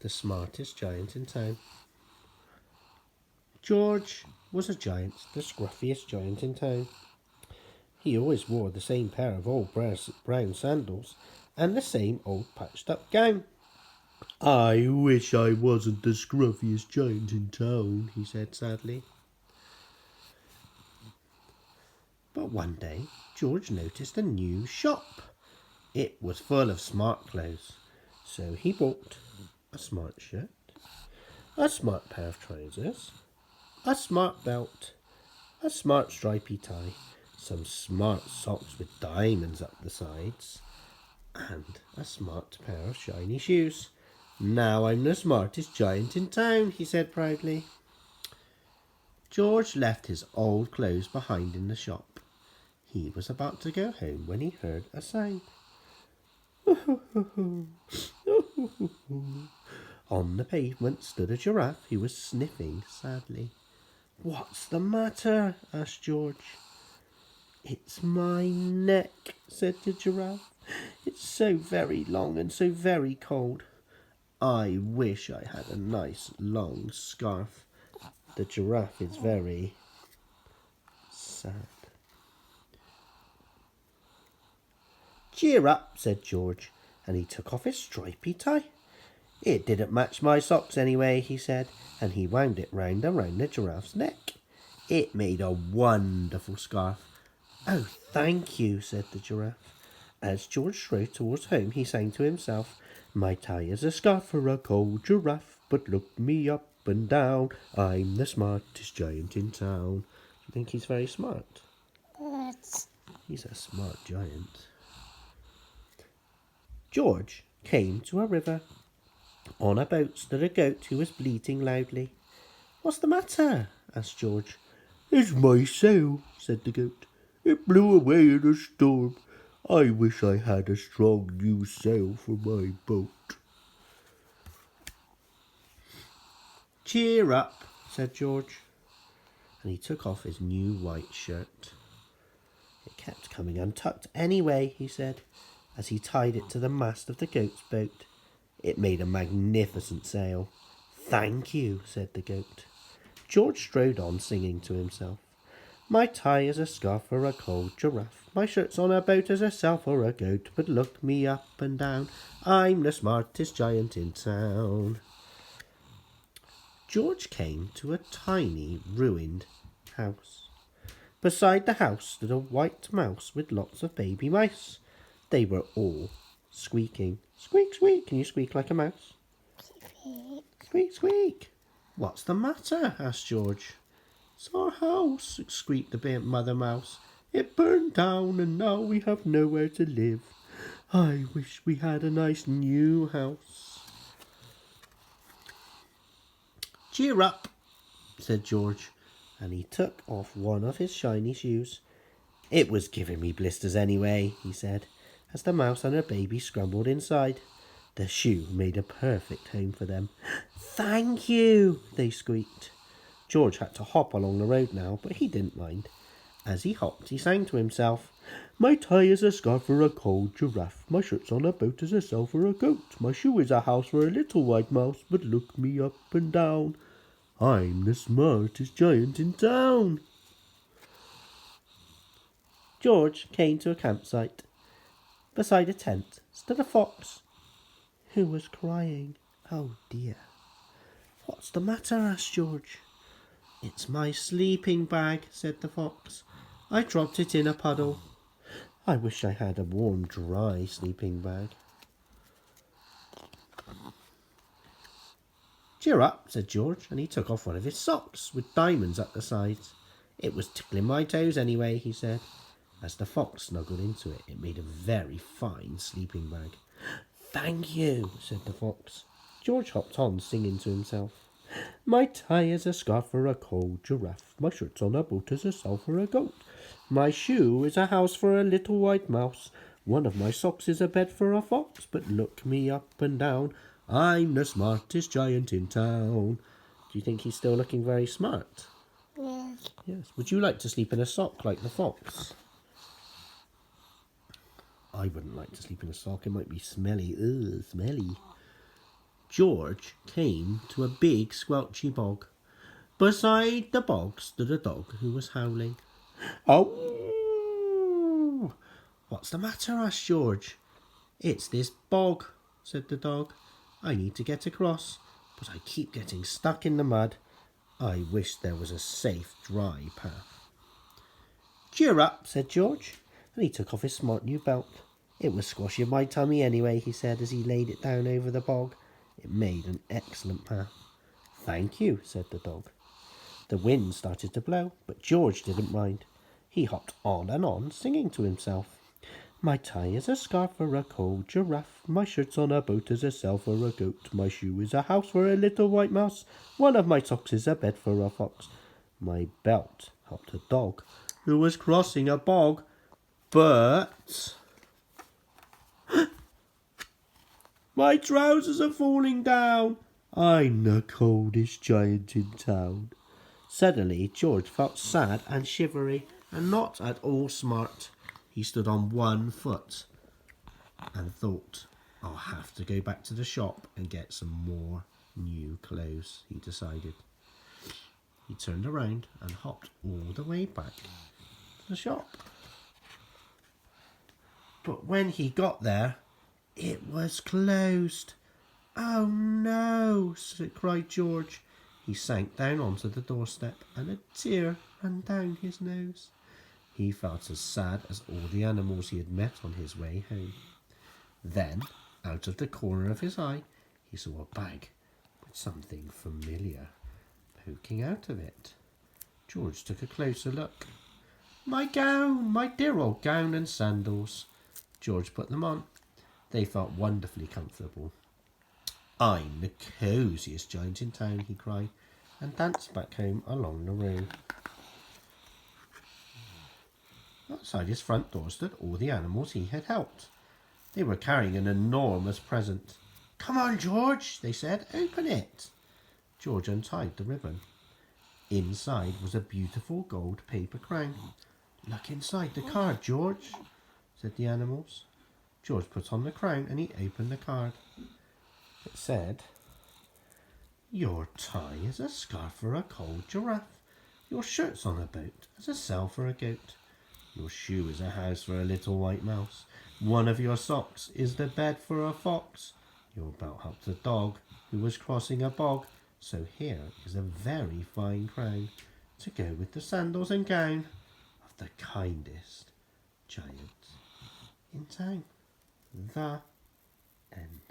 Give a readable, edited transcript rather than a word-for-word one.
the smartest giant in town. George was a giant, the scruffiest giant in town. He always wore the same pair of old brown sandals and the same old patched-up gown. "I wish I wasn't the scruffiest giant in town," he said sadly. But one day, George noticed a new shop. It was full of smart clothes, so he bought a smart shirt, a smart pair of trousers, a smart belt, a smart stripy tie, some smart socks with diamonds up the sides, and a smart pair of shiny shoes. "Now I'm the smartest giant in town," he said proudly. George left his old clothes behind in the shop. He was about to go home when he heard a sound. On the pavement stood a giraffe who was sniffing sadly. "What's the matter?" asked George. "It's my neck," said the giraffe. "It's so very long and so very cold. I wish I had a nice long scarf." The giraffe is very sad. "Cheer up," said George, and he took off his stripy tie. "It didn't match my socks anyway," he said, and he wound it round and round the giraffe's neck. It made a wonderful scarf. "Oh, thank you," said the giraffe. As George strode towards home, he sang to himself, "My tie is a scarf for a cold giraffe, but look me up and down. I'm the smartest giant in town." Do you think he's very smart? Yes. He's a smart giant. George came to a river. On a boat stood a goat who was bleating loudly. "What's the matter?" asked George. "It's my sail," said the goat. "It blew away in a storm. I wish I had a strong new sail for my boat." "Cheer up," said George, and he took off his new white shirt. "It kept coming untucked anyway," he said, as he tied it to the mast of the goat's boat. It made a magnificent sail. "Thank you," said the goat. George strode on, singing to himself. "My tie is a scarf for a cold giraffe. My shirt's on a boat as a sail for a goat. But look me up and down. I'm the smartest giant in town." George came to a tiny, ruined house. Beside the house stood a white mouse with lots of baby mice. They were all squeaking. "Squeak, squeak." Can you squeak like a mouse? "Squeak, squeak." "What's the matter?" asked George. "It's our house," squeaked the big mother mouse. "It burned down and now we have nowhere to live. I wish we had a nice new house." "Cheer up," said George, and he took off one of his shiny shoes. "It was giving me blisters anyway," he said, as the mouse and her baby scrambled inside. The shoe made a perfect home for them. "Thank you," they squeaked. George had to hop along the road now, but he didn't mind. As he hopped, he sang to himself, "My tie is a scarf for a cold giraffe. My shirt's on a boat as a sail for a goat. My shoe is a house for a little white mouse. But look me up and down. I'm the smartest giant in town." George came to a campsite. Beside a tent stood a fox who was crying. "Oh dear." "What's the matter?" asked George. "It's my sleeping bag," said the fox. "I dropped it in a puddle. I wish I had a warm, dry sleeping bag." "Cheer up," said George, and he took off one of his socks with diamonds at the sides. "It was tickling my toes anyway," he said. As the fox snuggled into it, it made a very fine sleeping bag. "Thank you," said the fox. George hopped on, singing to himself. "My tie is a scarf for a cold giraffe. My shirt's on a boat as a sail for a goat. My shoe is a house for a little white mouse. One of my socks is a bed for a fox. But look me up and down. I'm the smartest giant in town." Do you think he's still looking very smart? Yes. Yes. Would you like to sleep in a sock like the fox? I wouldn't like to sleep in a sock. It might be smelly. Ugh, smelly. George came to a big squelchy bog. Beside the bog stood a dog who was howling. "Oh, what's the matter?" asked George. "It's this bog," said the dog. "I need to get across, but I keep getting stuck in the mud. I wish there was a safe, dry path." "Cheer up," said George, and he took off his smart new belt. "It was squashing my tummy anyway," he said as he laid it down over the bog. It made an excellent path. "Thank you," said the dog. The wind started to blow, but George didn't mind. He hopped on and on, singing to himself. "My tie is a scarf for a cold giraffe. My shirt's on a boat is a sail for a goat. My shoe is a house for a little white mouse. One of my socks is a bed for a fox. My belt helped a dog who was crossing a bog, but my trousers are falling down. I'm the coldest giant in town." Suddenly, George felt sad and shivery and not at all smart. He stood on one foot and thought, "I'll have to go back to the shop and get some more new clothes," he decided. He turned around and hopped all the way back to the shop. But when he got there, it was closed. "Oh no," cried George. He sank down onto the doorstep and a tear ran down his nose. He felt as sad as all the animals he had met on his way home. Then, out of the corner of his eye, he saw a bag with something familiar poking out of it. George took a closer look. "My gown, my dear old gown and sandals." George put them on. They felt wonderfully comfortable. "I'm the cosiest giant in town," he cried, and danced back home along the road. Outside his front door stood all the animals he had helped. They were carrying an enormous present. "Come on, George," they said. "Open it." George untied the ribbon. Inside was a beautiful gold paper crown. "Look inside the card, George," said the animals. George put on the crown and he opened the card. It said, "Your tie is a scarf for a cold giraffe. Your shirt's on a boat as a sail for a goat. Your shoe is a house for a little white mouse. One of your socks is the bed for a fox. Your belt helped a dog who was crossing a bog. So here is a very fine crown to go with the sandals and gown of the kindest giant in town." The end.